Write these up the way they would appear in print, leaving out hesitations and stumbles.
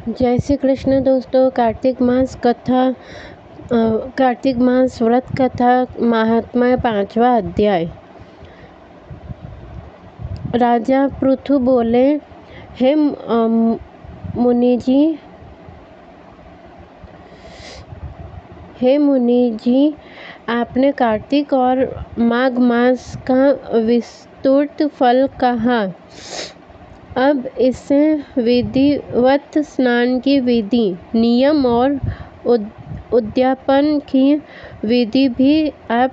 जय श्री कृष्ण दोस्तों। कार्तिक मास व्रत कथा महात्म्य 5वां अध्याय। राजा पृथु बोले, हे मुनि जी, आपने कार्तिक और माघ मास का विस्तृत फल कहा। अब इससे विधिवत स्नान की विधि, नियम और उद्यापन की विधि भी आप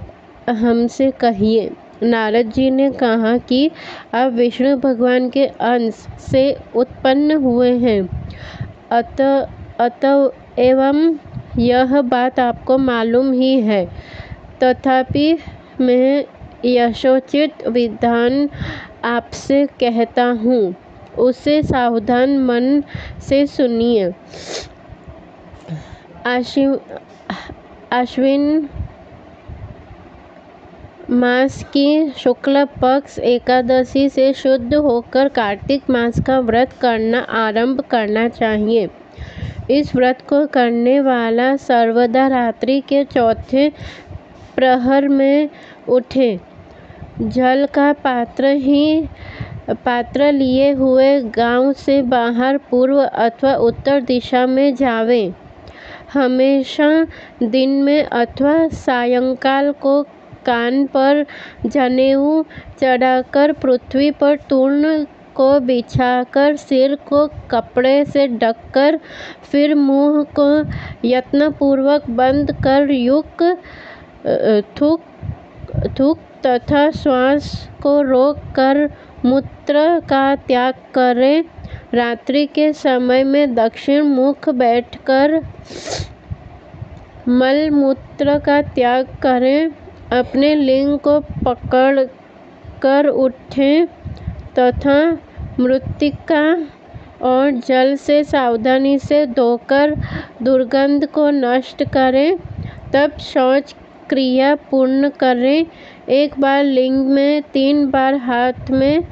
हमसे कहिए। नारद जी ने कहा कि आप विष्णु भगवान के अंश से उत्पन्न हुए हैं, अतएव यह बात आपको मालूम ही है। तथापि मैं यथोचित विधान आपसे कहता हूँ, उसे सावधान मन से सुनिए। आश्विन मास की शुक्ल पक्ष एकादशी से शुद्ध होकर कार्तिक मास का व्रत करना आरंभ करना चाहिए। इस व्रत को करने वाला सर्वदा रात्रि के चौथे प्रहर में उठे, जल का पात्र लिए हुए गांव से बाहर पूर्व अथवा उत्तर दिशा में जावे। हमेशा दिन में अथवा सायंकाल को कान पर जनेऊ चढ़ाकर पृथ्वी पर तूर्ण को बिछाकर सिर को कपड़े से ढककर फिर मुंह को यत्नपूर्वक बंद कर थूक तथा श्वास को रोक कर मूत्र का त्याग करें। रात्रि के समय में दक्षिण मुख बैठकर मल मूत्र का त्याग करें। अपने लिंग को पकड़ कर उठें तथा मृत्तिका और जल से सावधानी से धोकर दुर्गंध को नष्ट करें। तब शौच क्रिया पूर्ण करें। एक बार लिंग में, 3 बार हाथ में,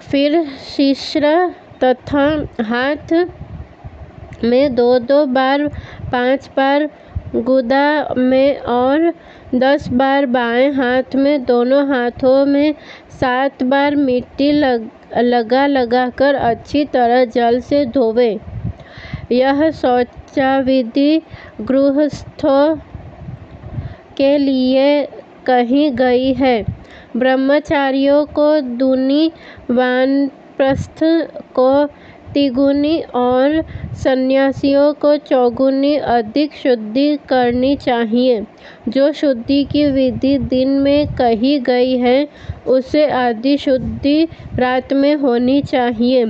फिर शीर्ष तथा हाथ में 2-2 बार, 5 बार गुदा में और 10 बार बाएं हाथ में, दोनों हाथों में 7 बार मिट्टी लगा कर अच्छी तरह जल से धोवे। यह शौचविधि गृहस्थों के लिए कही गई है। ब्रह्मचारियों को दूनी, वानप्रस्थ को तिगुनी और सन्यासियों को चौगुनी अधिक शुद्धि करनी चाहिए। जो शुद्धि की विधि दिन में कही गई है, उसे आधी शुद्धि रात में होनी चाहिए।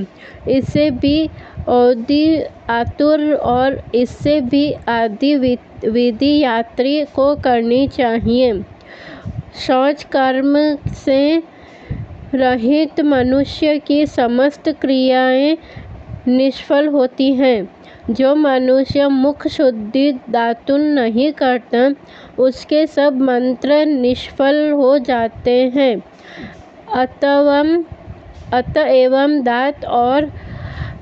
इससे भी औधी आतुर और इससे भी आधी विधि यात्री को करनी चाहिए। शौच कर्म से रहित मनुष्य की समस्त क्रियाएं निष्फल होती हैं। जो मनुष्य मुख शुद्धि दातुन नहीं करता, उसके सब मंत्र निष्फल हो जाते हैं। अतएव दांत और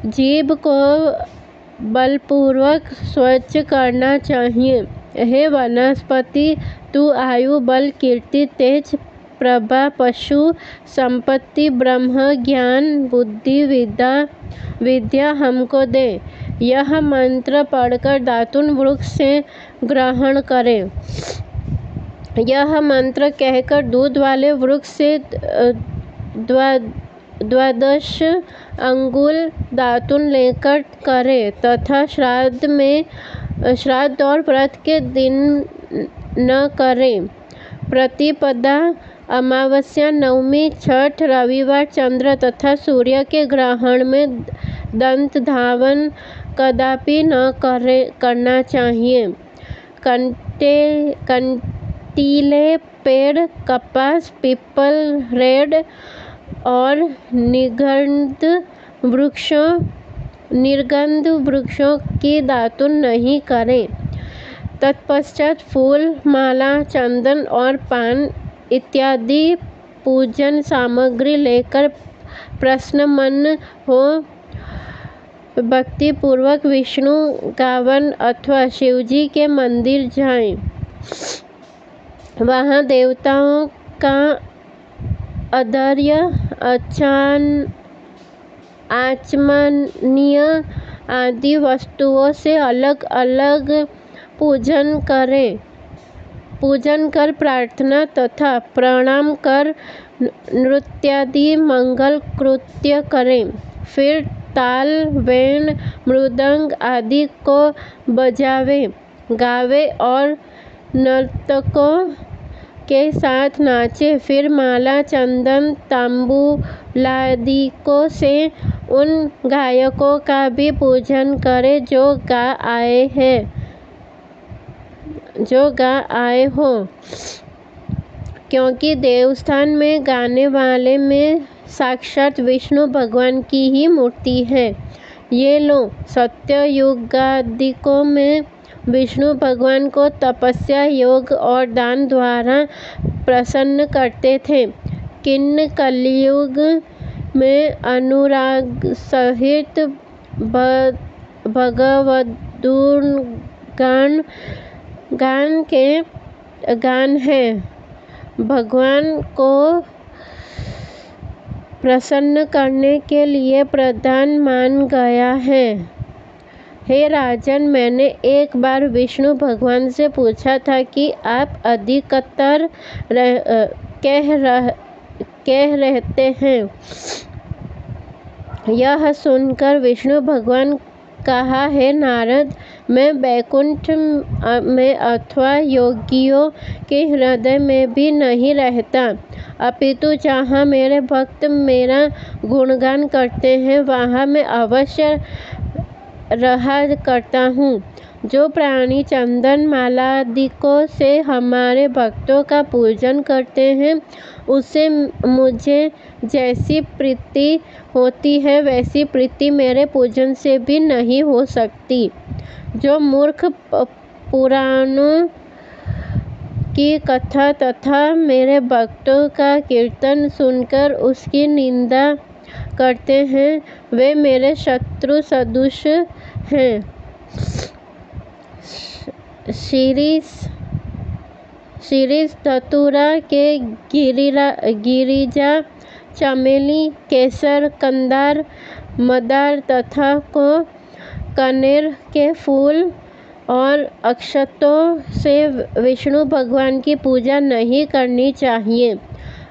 जीभ को बलपूर्वक स्वच्छ करना चाहिए। हे वनस्पति, तू आयु, बल, कीर्ति, तेज, प्रभा, पशु संपत्ति, ब्रह्म ज्ञान, बुद्धि, विद्या हमको दे। यह मंत्र पढ़कर दातुन वृक्ष से ग्रहण करें। यह मंत्र कहकर दूध वाले वृक्ष से 12 अंगुल दातुन लेकर करें तथा श्राद्ध और व्रत के दिन न करें। प्रतिपदा, अमावस्या, नवमी, छठ, रविवार, चंद्र तथा सूर्य के ग्रहण में दंत धावन कदापि न करना चाहिए। कंटीले पेड़, कपास, पीपल, रेड़ और निर्गंध वृक्षों की दातुन नहीं करें। तत्पश्चात फूल, माला, चंदन और पान इत्यादि पूजन सामग्री लेकर प्रसन्न मन हो भक्ति पूर्वक विष्णु गावन अथवा शिवजी के मंदिर जाएं। वहाँ देवताओं का अधर्य, आचमनीय आदि वस्तुओं से अलग अलग पूजन कर प्रार्थना तथा प्रणाम कर नृत्यादि मंगल कृत्य करें। फिर ताल, वेण, मृदंग आदि को बजावे, गावे और नर्तकों के साथ नाचे। फिर माला, चंदन, तांबूलादिकों से उन गायकों का भी पूजन करें जो गा आए हो, क्योंकि देवस्थान में गाने वाले में साक्षात विष्णु भगवान की ही मूर्ति है। ये लोग सत्ययुगादिकों में विष्णु भगवान को तपस्या, योग और दान द्वारा प्रसन्न करते थे, किंतु कलियुग में अनुराग सहित गान है भगवान को प्रसन्न करने के लिए प्रधान मान गया है। हे राजन, मैंने एक बार विष्णु भगवान से पूछा था कि आप अधिकतर कह रहते हैं। यह सुनकर विष्णु भगवान कहा, हे नारद, मैं वैकुंठ में अथवा योगियों के हृदय में भी नहीं रहता, अपितु जहाँ मेरे भक्त मेरा गुणगान करते हैं वहाँ मैं अवश्य रहा करता हूँ। जो प्राणी चंदन मालादिकों से हमारे भक्तों का पूजन करते हैं, उससे मुझे जैसी प्रीति होती है वैसी प्रीति मेरे पूजन से भी नहीं हो सकती। जो मूर्ख पुराणों की कथा तथा मेरे भक्तों का कीर्तन सुनकर उसकी निंदा करते हैं, वे मेरे शत्रु सदृश हैं। शिरीष, धतूरा के गिरिजा, चमेली, केसर, कंदार, मदार तथा को कनेर के फूल और अक्षतों से विष्णु भगवान की पूजा नहीं करनी चाहिए।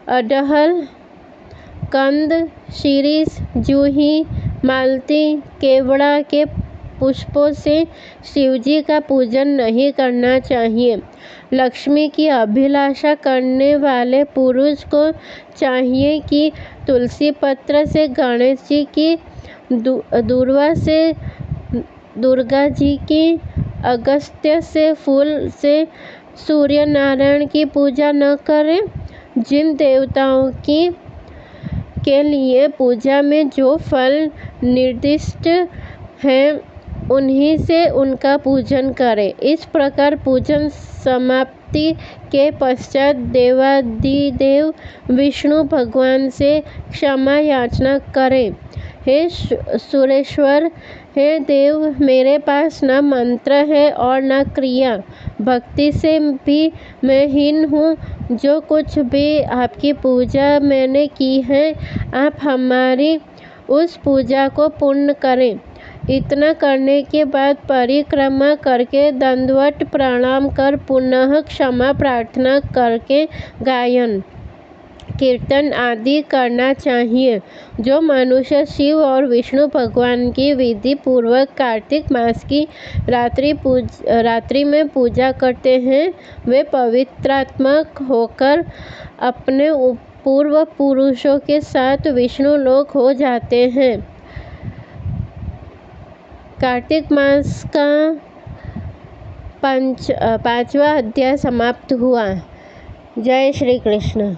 अड़हल, कंद, शिरीष, जूही, मालती, केवड़ा के पुष्पों से शिवजी का पूजन नहीं करना चाहिए। लक्ष्मी की अभिलाषा करने वाले पुरुष को चाहिए कि तुलसी पत्र से गणेश जी की, दूर्वा से दुर्गा जी की, अगस्त्य से फूल से सूर्य नारायण की पूजा न करें। जिन देवताओं के लिए पूजा में जो फल निर्दिष्ट है उन्हीं से उनका पूजन करें। इस प्रकार पूजन समाप्ति के पश्चात देवाधिदेव विष्णु भगवान से क्षमा याचना करें। हे सुरेश्वर, हे देव, मेरे पास न मंत्र है और न क्रिया, भक्ति से भी मैं हीन हूँ। जो कुछ भी आपकी पूजा मैंने की है, आप हमारी उस पूजा को पूर्ण करें। इतना करने के बाद परिक्रमा करके दंडवत प्रणाम कर पुनः क्षमा प्रार्थना करके गायन, कीर्तन आदि करना चाहिए। जो मनुष्य शिव और विष्णु भगवान की विधि पूर्वक कार्तिक मास की रात्रि में पूजा करते हैं, वे पवित्रात्मक होकर अपने पूर्व पुरुषों के साथ विष्णु लोक हो जाते हैं। कार्तिक मास का 5वां अध्याय समाप्त हुआ। जय श्री कृष्ण।